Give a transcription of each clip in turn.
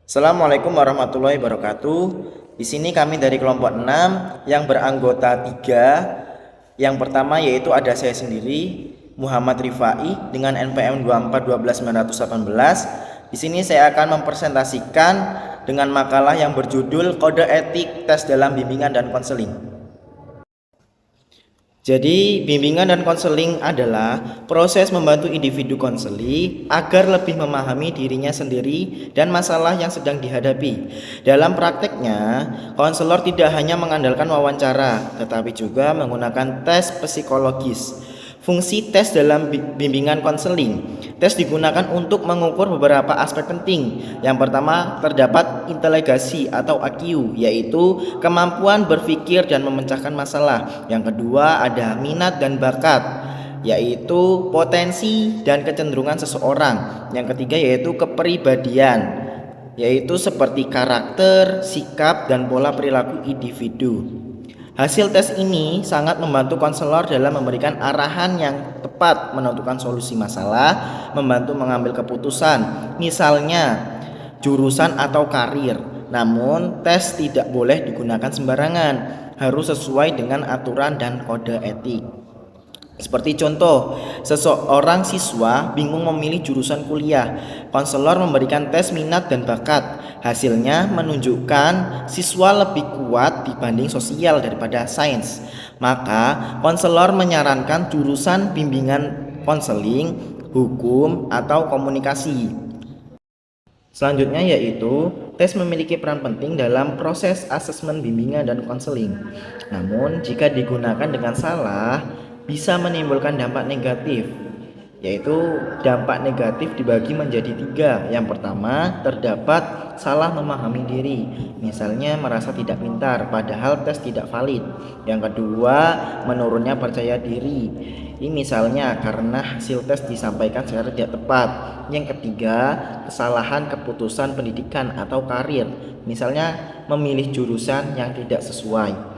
Assalamualaikum warahmatullahi wabarakatuh. Di sini kami dari kelompok 6 yang beranggota 3. Yang pertama yaitu ada saya sendiri, Muhammad Rifai dengan NPM 241418918. Di sini saya akan mempresentasikan dengan makalah yang berjudul Kode Etik Tes dalam Bimbingan dan Konseling. Jadi, bimbingan dan konseling adalah proses membantu individu konseli agar lebih memahami dirinya sendiri dan masalah yang sedang dihadapi. Dalam prakteknya, konselor tidak hanya mengandalkan wawancara, tetapi juga menggunakan tes psikologis. Fungsi tes dalam bimbingan konseling. Tes digunakan untuk mengukur beberapa aspek penting. Yang pertama, terdapat inteligasi atau IQ, yaitu kemampuan berpikir dan memecahkan masalah. Yang kedua, ada minat dan bakat, yaitu potensi dan kecenderungan seseorang. Yang ketiga yaitu kepribadian, yaitu seperti karakter, sikap, dan pola perilaku individu. Hasil tes ini sangat membantu konselor dalam memberikan arahan yang tepat, menentukan solusi masalah, membantu mengambil keputusan, misalnya jurusan atau karir. Namun, tes tidak boleh digunakan sembarangan, harus sesuai dengan aturan dan kode etik. Seperti contoh, seseorang siswa bingung memilih jurusan kuliah. Konselor memberikan tes minat dan bakat. Hasilnya menunjukkan siswa lebih kuat dibanding sosial daripada sains. Maka, konselor menyarankan jurusan bimbingan konseling, hukum, atau komunikasi. Selanjutnya yaitu tes memiliki peran penting dalam proses asesmen bimbingan dan konseling. Namun, jika digunakan dengan salah, bisa menimbulkan dampak negatif, yaitu dampak negatif dibagi menjadi 3. Yang pertama, terdapat salah memahami diri, misalnya merasa tidak pintar padahal tes tidak valid. Yang kedua, menurunnya percaya diri, ini misalnya karena hasil tes disampaikan secara tidak tepat. Yang ketiga, kesalahan keputusan pendidikan atau karir, misalnya memilih jurusan yang tidak sesuai.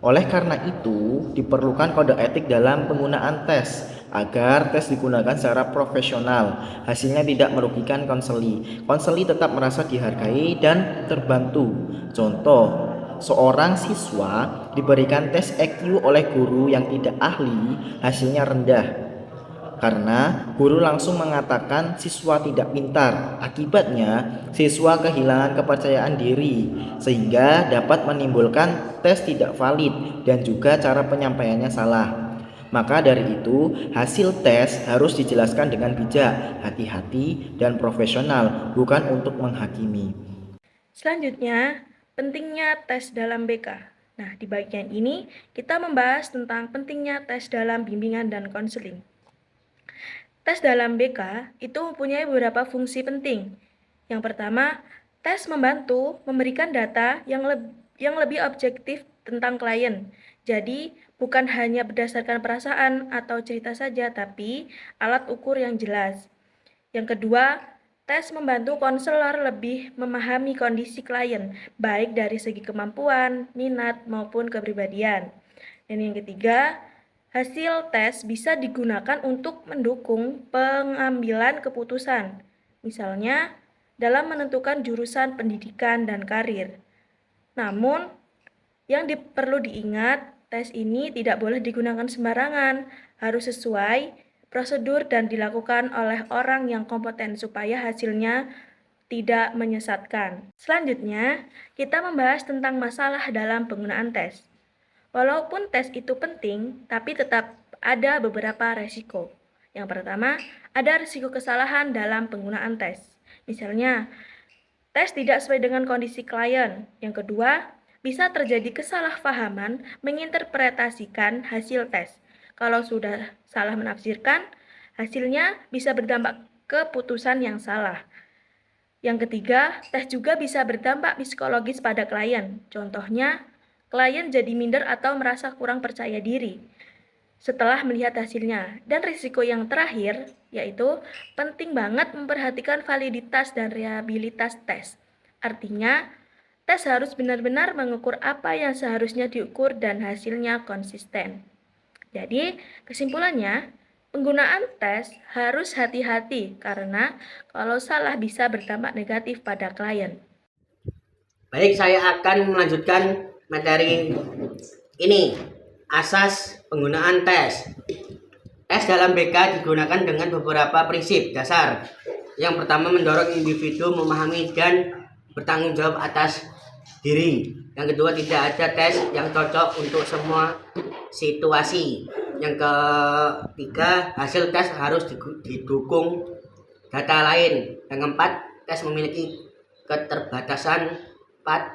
Oleh karena itu, diperlukan kode etik dalam penggunaan tes agar tes digunakan secara profesional. Hasilnya tidak merugikan konseli. Konseli tetap merasa dihargai dan terbantu. Contoh, seorang siswa diberikan tes EQ oleh guru yang tidak ahli, hasilnya rendah karena guru langsung mengatakan siswa tidak pintar. Akibatnya, siswa kehilangan kepercayaan diri sehingga dapat menimbulkan tes tidak valid dan juga cara penyampaiannya salah. Maka dari itu, hasil tes harus dijelaskan dengan bijak, hati-hati, dan profesional, bukan untuk menghakimi. Selanjutnya, pentingnya tes dalam BK. Nah, di bagian ini kita membahas tentang pentingnya tes dalam bimbingan dan konseling. Tes dalam BK itu mempunyai beberapa fungsi penting. Yang pertama, tes membantu memberikan data yang lebih objektif tentang klien. Jadi, bukan hanya berdasarkan perasaan atau cerita saja, tapi alat ukur yang jelas. Yang kedua, tes membantu konselor lebih memahami kondisi klien, baik dari segi kemampuan, minat, maupun kepribadian. Dan yang ketiga, hasil tes bisa digunakan untuk mendukung pengambilan keputusan, misalnya dalam menentukan jurusan pendidikan dan karir. Namun, yang perlu diingat, tes ini tidak boleh digunakan sembarangan, harus sesuai prosedur dan dilakukan oleh orang yang kompeten supaya hasilnya tidak menyesatkan. Selanjutnya, kita membahas tentang masalah dalam penggunaan tes. Walaupun tes itu penting, tapi tetap ada beberapa resiko. Yang pertama, ada risiko kesalahan dalam penggunaan tes. Misalnya, tes tidak sesuai dengan kondisi klien. Yang kedua, bisa terjadi kesalahpahaman menginterpretasikan hasil tes. Kalau sudah salah menafsirkan, hasilnya bisa berdampak ke putusan yang salah. Yang ketiga, tes juga bisa berdampak psikologis pada klien. Contohnya, klien jadi minder atau merasa kurang percaya diri setelah melihat hasilnya. Dan risiko yang terakhir, yaitu penting banget memperhatikan validitas dan reliabilitas tes. Artinya, tes harus benar-benar mengukur apa yang seharusnya diukur dan hasilnya konsisten. Jadi, kesimpulannya, Penggunaan tes harus hati-hati karena kalau salah bisa berdampak negatif pada klien. Baik, saya akan melanjutkan materi ini. Asas penggunaan tes. Tes dalam BK digunakan dengan beberapa prinsip dasar. Yang pertama, mendorong individu memahami dan bertanggung jawab atas diri. Yang kedua, tidak ada tes yang cocok untuk semua situasi. Yang ketiga, hasil tes harus didukung data lain. Yang keempat, tes memiliki keterbatasan. 5.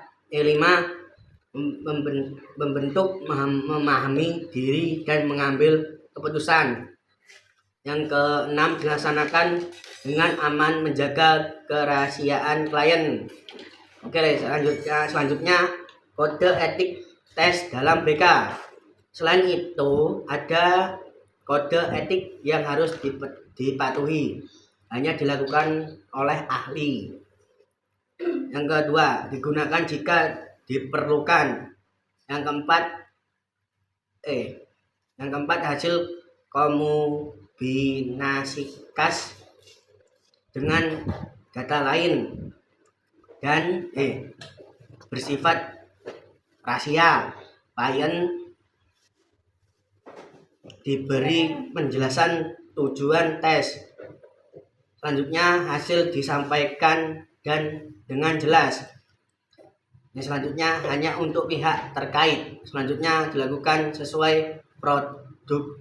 Membentuk, memahami diri dan mengambil keputusan. Yang keenam, dilaksanakan dengan aman, menjaga kerahasiaan klien. Oke, selanjutnya kode etik tes dalam BK. Selain itu, ada kode etik yang harus dipatuhi, hanya dilakukan oleh ahli. Yang kedua, digunakan jika diperlukan. Yang keempat, hasil kombinasikan dengan data lain dan bersifat rahasia. Klien diberi penjelasan tujuan tes. Selanjutnya, hasil disampaikan dan dengan jelas. Yang selanjutnya, hanya untuk pihak terkait. Selanjutnya, dilakukan sesuai prosedur